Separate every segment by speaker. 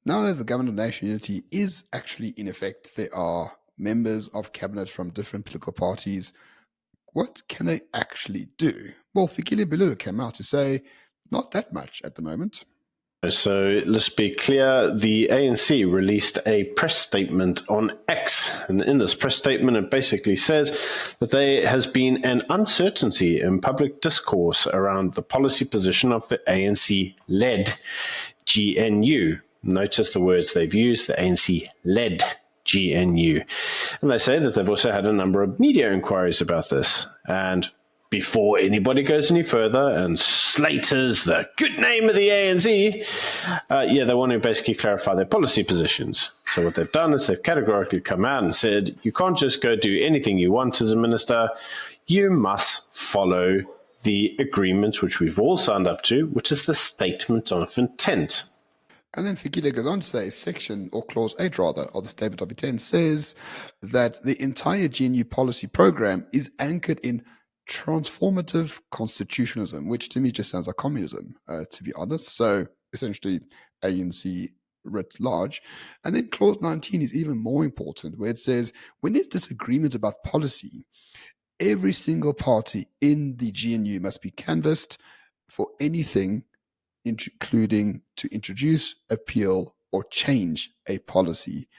Speaker 1: Now that the government of national unity is actually in effect, there are members of cabinet from different political parties. What can they actually do? Well, Fikile Mbalula came out to say not that much at the moment.
Speaker 2: So let's be clear, the ANC released a press statement on X, and in this press statement it basically says that there has been an uncertainty in public discourse around the policy position of the ANC-led GNU. Notice the words they've used, the ANC-led GNU. And they say that they've also had a number of media inquiries about this. And before anybody goes any further and slaters the good name of the ANC, they want to basically clarify their policy positions. So what they've done is they've categorically come out and said, you can't just go do anything you want as a minister. You must follow the agreement which we've all signed up to, which is the Statement of Intent.
Speaker 1: And then Fikile goes on to say, section, or clause 8 rather, of the Statement of Intent says that the entire GNU policy program is anchored in transformative constitutionalism, which to me just sounds like communism, to be honest. So essentially ANC writ large. And then clause 19 is even more important, where it says, when there's disagreement about policy, every single party in the GNU must be canvassed for anything, including to introduce, appeal, or change a policy.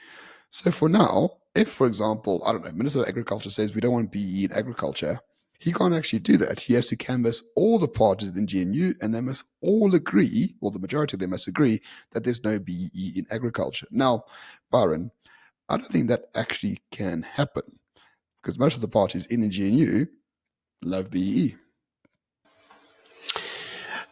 Speaker 1: So for now, if, for example, I don't know, Minister of Agriculture says we don't want BE in agriculture, he can't actually do that. He has to canvass all the parties in GNU, and they must all agree, or the majority of them must agree, that there's no BE in agriculture. Now, Byron, I don't think that actually can happen, because most of the parties in the GNU love BE.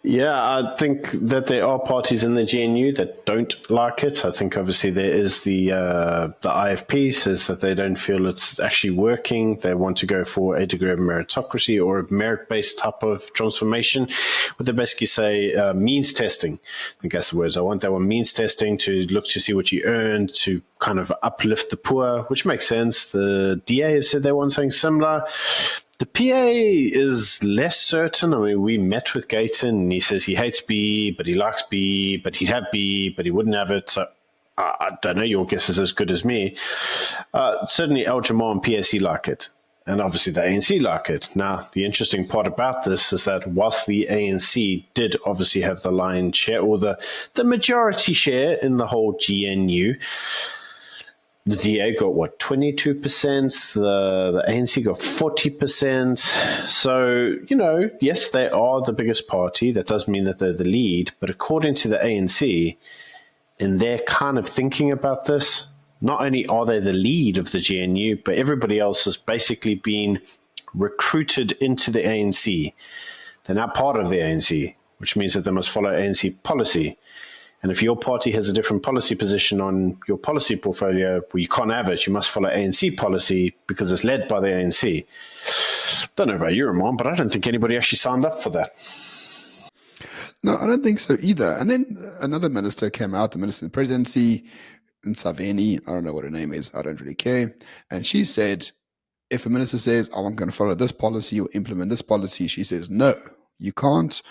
Speaker 2: Yeah, I think that there are parties in the GNU that don't like it. I think obviously there is the IFP says that they don't feel it's actually working. They want to go for a degree of meritocracy or a merit-based type of transformation, where they basically say means testing. I think that's the words I want. They want means testing to look to see what you earned, to kind of uplift the poor, which makes sense. The DA have said they want something similar. The PA is less certain. I mean, we met with Gauteng, and he says he hates B, but he likes B, but he'd have B, but he wouldn't have it. So I don't know. Your guess is as good as me. Certainly, Al Jamal and PAC like it, and obviously the ANC like it. Now, the interesting part about this is that whilst the ANC did obviously have the lion's share, or the majority share in the whole GNU, the DA got, 22%? The ANC got 40%. So, yes, they are the biggest party. That does mean that they're the lead. But according to the ANC, in their kind of thinking about this, not only are they the lead of the GNU, but everybody else has basically been recruited into the ANC. They're now part of the ANC, which means that they must follow ANC policy. And if your party has a different policy position on your policy portfolio, well, you can't have it. You must follow ANC policy because it's led by the ANC. Don't know about you, Ramon, but I don't think anybody actually signed up for that.
Speaker 1: No, I don't think so either. And then another minister came out, the Minister of the Presidency, Nsaveni, I don't know what her name is, I don't really care. And she said, if a minister says, I'm going to follow this policy or implement this policy, she says, no, you can't.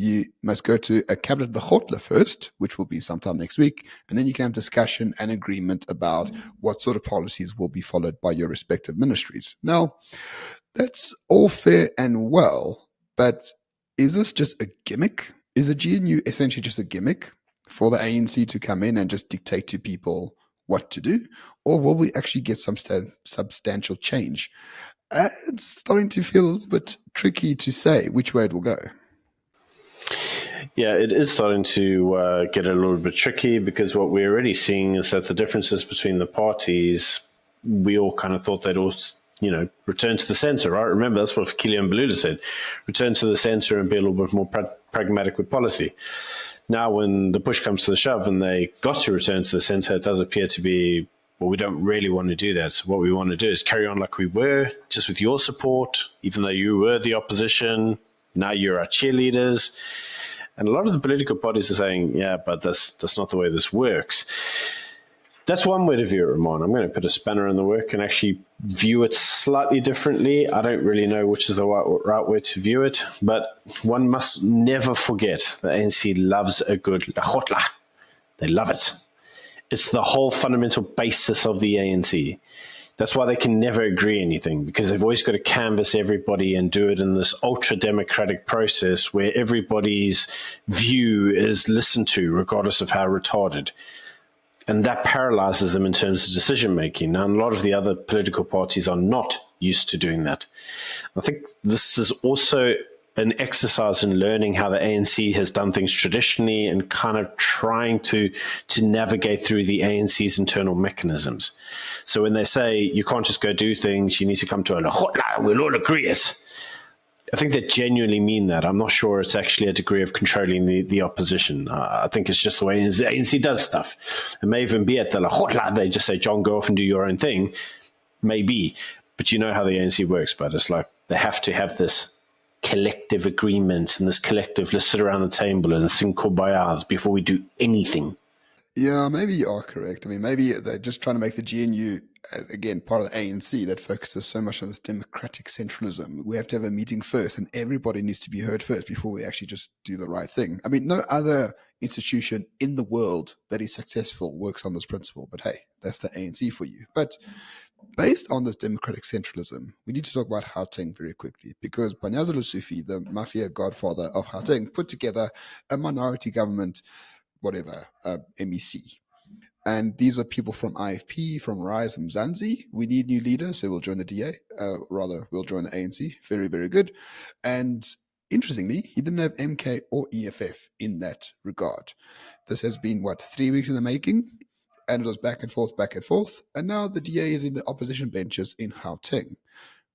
Speaker 1: You must go to a cabinet lekgotla first, which will be sometime next week, and then you can have discussion and agreement about what sort of policies will be followed by your respective ministries. Now, that's all fair and well, but is this just a gimmick? Is the GNU essentially just a gimmick for the ANC to come in and just dictate to people what to do? Or will we actually get some substantial change? It's starting to feel a little bit tricky to say which way it will go.
Speaker 2: Yeah, it is starting to get a little bit tricky, because what we're already seeing is that the differences between the parties, we all kind of thought they'd all, return to the center, right? Remember, that's what Fikile Mbalula said, return to the center and be a little bit more pragmatic with policy. Now, when the push comes to the shove and they got to return to the center, it does appear to be, well, we don't really want to do that. So what we want to do is carry on like we were, just with your support, even though you were the opposition. Now you're our cheerleaders. And a lot of the political parties are saying, yeah, but that's not the way this works. That's one way to view it, Ramon. I'm going to put a spanner in the work and actually view it slightly differently. I don't really know which is the right way to view it, but one must never forget the ANC loves a good lekgotla. They love it. It's the whole fundamental basis of the ANC. That's why they can never agree anything, because they've always got to canvass everybody and do it in this ultra-democratic process where everybody's view is listened to, regardless of how retarded. And that paralyzes them in terms of decision making. Now, a lot of the other political parties are not used to doing that. I think this is also an exercise in learning how the ANC has done things traditionally and kind of trying to navigate through the ANC's internal mechanisms. So when they say you can't just go do things, you need to come to a lahotla, we'll all agree it. I think they genuinely mean that. I'm not sure it's actually a degree of controlling the opposition. I think it's just the way the ANC does stuff. It may even be at the lahotla, they just say, John, go off and do your own thing. Maybe. But you know how the ANC works, but it's like they have to have this collective agreement and this collective, let's sit around the table and sing kumbaya before we do anything.
Speaker 1: Yeah, maybe you are correct. I mean, maybe they're just trying to make the GNU, again, part of the ANC that focuses so much on this democratic centralism. We have to have a meeting first, and everybody needs to be heard first before we actually just do the right thing. I mean, no other institution in the world that is successful works on this principle, but hey, that's the ANC for you. But based on this democratic centralism, we need to talk about Gauteng very quickly, because Panyaza Lesufi, the mafia godfather of Gauteng, put together a minority government, whatever, MEC. And these are people from IFP, from RISE, from Zanzi. We need new leaders, so we'll join the DA. We'll join the ANC. Very, very good. And interestingly, he didn't have MK or EFF in that regard. This has been, 3 weeks in the making? And it was back and forth. And now the DA is in the opposition benches in Gauteng,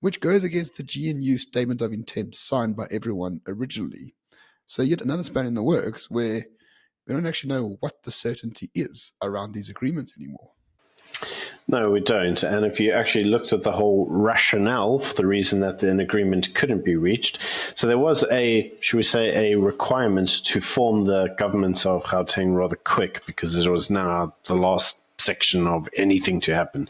Speaker 1: which goes against the GNU statement of intent signed by everyone originally. So yet another span in the works where we don't actually know what the certainty is around these agreements anymore.
Speaker 2: No, we don't. And if you actually looked at the whole rationale for the reason that an agreement couldn't be reached, so there was a requirement to form the government of Gauteng rather quick, because it was now the last section of anything to happen.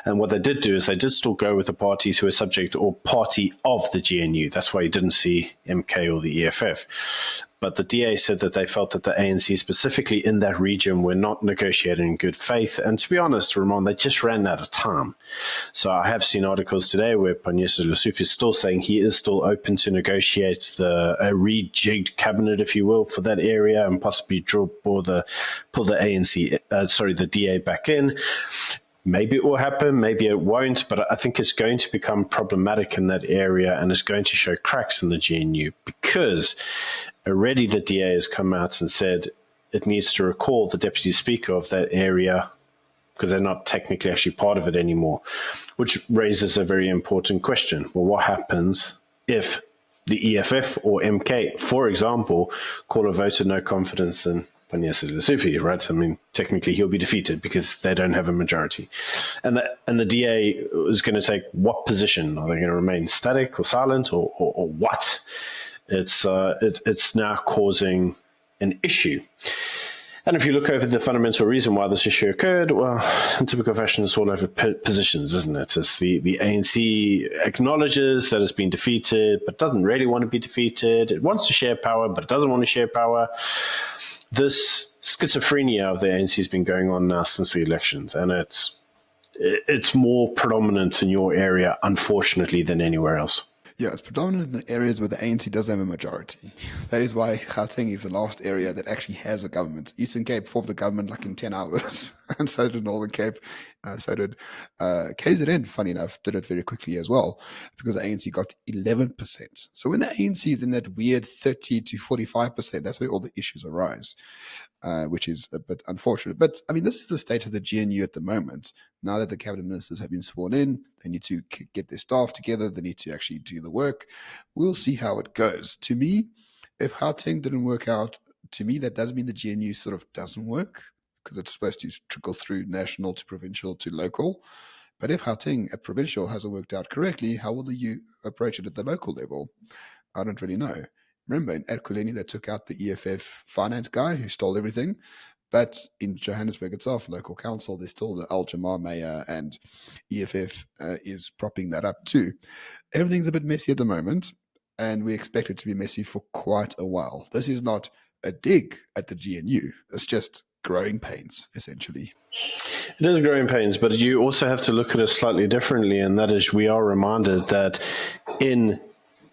Speaker 2: And what they did do is they did still go with the parties who were subject or party of the GNU. That's why you didn't see MK or the EFF. But the DA said that they felt that the ANC, specifically in that region, were not negotiating in good faith. And to be honest, Ramon, they just ran out of time. So I have seen articles today where Panyaza Lesufi is still saying he is still open to negotiate a rejigged cabinet, if you will, for that area, and possibly pull the DA back in. Maybe it will happen, maybe it won't, but I think it's going to become problematic in that area, and it's going to show cracks in the GNU, because already the DA has come out and said it needs to recall the deputy speaker of that area, because they're not technically actually part of it anymore, which raises a very important question. Well, what happens if the EFF or MK, for example, call a vote of no confidence in Panyaza Lesufi, right? I mean, technically he'll be defeated because they don't have a majority. And the DA is going to take what position? Are they going to remain static or silent or what? It's now causing an issue. And if you look over the fundamental reason why this issue occurred, well, in typical fashion, it's all over positions, isn't it? It's the ANC acknowledges that it's been defeated, but doesn't really want to be defeated. It wants to share power, but it doesn't want to share power. This schizophrenia of the ANC has been going on now since the elections, and it's more predominant in your area, unfortunately, than anywhere else.
Speaker 1: Yeah, it's predominant in the areas where the ANC doesn't have a majority. That is why Gauteng is the last area that actually has a government. Eastern Cape formed the government like in 10 hours, and so did Northern Cape. So did KZN, funny enough, did it very quickly as well, because the ANC got 11%. So when the ANC is in that weird 30 to 45%, that's where all the issues arise, which is a bit unfortunate. But, I mean, this is the state of the GNU at the moment. Now that the cabinet ministers have been sworn in, they need to get their staff together. They need to actually do the work. We'll see how it goes. To me, if Gauteng didn't work out, to me, that does mean the GNU sort of doesn't work, because it's supposed to trickle through national to provincial to local. But if Gauteng at provincial hasn't worked out correctly, how will you approach it at the local level? I don't really know. Remember, in Ekurhuleni, they took out the EFF finance guy who stole everything. But in Johannesburg itself, local council, there's still the Al Jamar mayor, and EFF is propping that up too. Everything's a bit messy at the moment, and we expect it to be messy for quite a while. This is not a dig at the GNU. It's just growing pains, essentially.
Speaker 2: It is growing pains, but you also have to look at it slightly differently, and that is we are reminded that in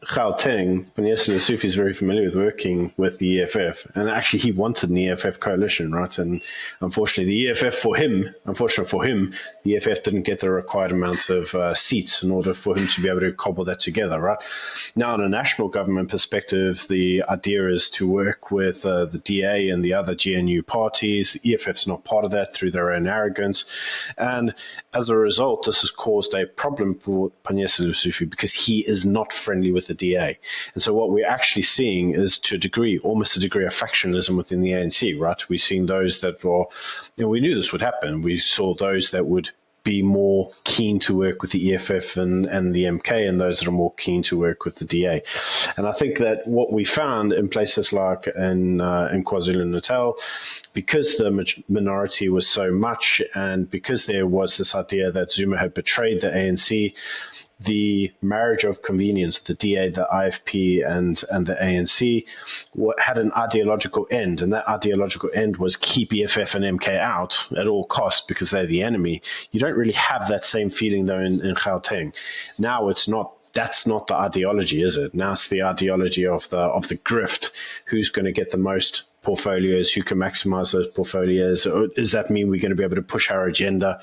Speaker 2: Gauteng, Panyesha Lesufi is very familiar with working with the EFF, and actually he wanted an EFF coalition, right? And unfortunately, the EFF unfortunately for him, the EFF didn't get the required amount of seats in order for him to be able to cobble that together, right? Now, in a national government perspective, the idea is to work with the DA and the other GNU parties. The EFF's not part of that through their own arrogance, and as a result, this has caused a problem for Panyesha Lesufi because he is not friendly with the DA. And so what we're actually seeing is, to a degree, almost a degree of factionalism within the ANC, right? We've seen those that were, we knew this would happen. We saw those that would be more keen to work with the EFF and the MK, and those that are more keen to work with the DA. And I think that what we found in places like in KwaZulu-Natal, because the minority was so much, and because there was this idea that Zuma had betrayed the ANC, the marriage of convenience, the DA, the IFP, and the ANC, had an ideological end, and that ideological end was keep EFF and MK out at all costs because they're the enemy. You don't really have that same feeling, though, in Gauteng. Now it's not. That's not the ideology, is it? Now it's the ideology of the grift. Who's going to get the most portfolios? Who can maximize those portfolios? Or does that mean we're going to be able to push our agenda?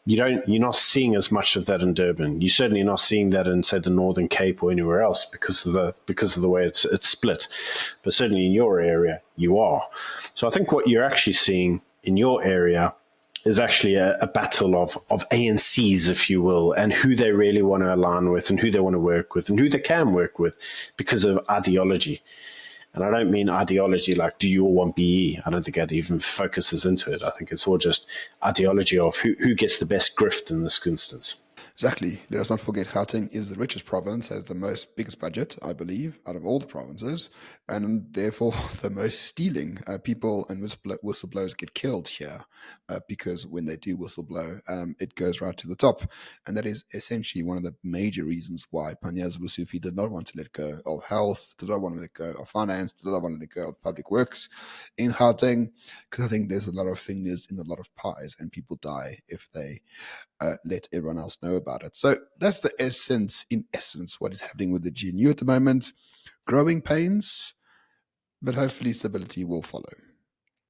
Speaker 2: You're not seeing as much of that in Durban. You're certainly not seeing that in, say, the Northern Cape or anywhere else because of the way it's split. But certainly in your area, you are. So I think what you're actually seeing in your area is actually a battle of ANCs, if you will, and who they really want to align with and who they want to work with and who they can work with because of ideology. And I don't mean ideology like, do you all want BE? I don't think that even focuses into it. I think it's all just ideology of who gets the best grift in this instance.
Speaker 1: Exactly. Let us not forget Gauteng is the richest province, has the biggest budget, I believe, out of all the provinces, and therefore the most stealing. People and whistleblowers get killed here because when they do whistleblow, it goes right to the top. And that is essentially one of the major reasons why Panyesha Lesufi did not want to let go of health, did not want to let go of finance, did not want to let go of public works in Gauteng, because I think there's a lot of fingers in a lot of pies and people die if they let everyone else know about it. So that's the essence, what is happening with the GNU at the moment. Growing pains, but hopefully stability will follow.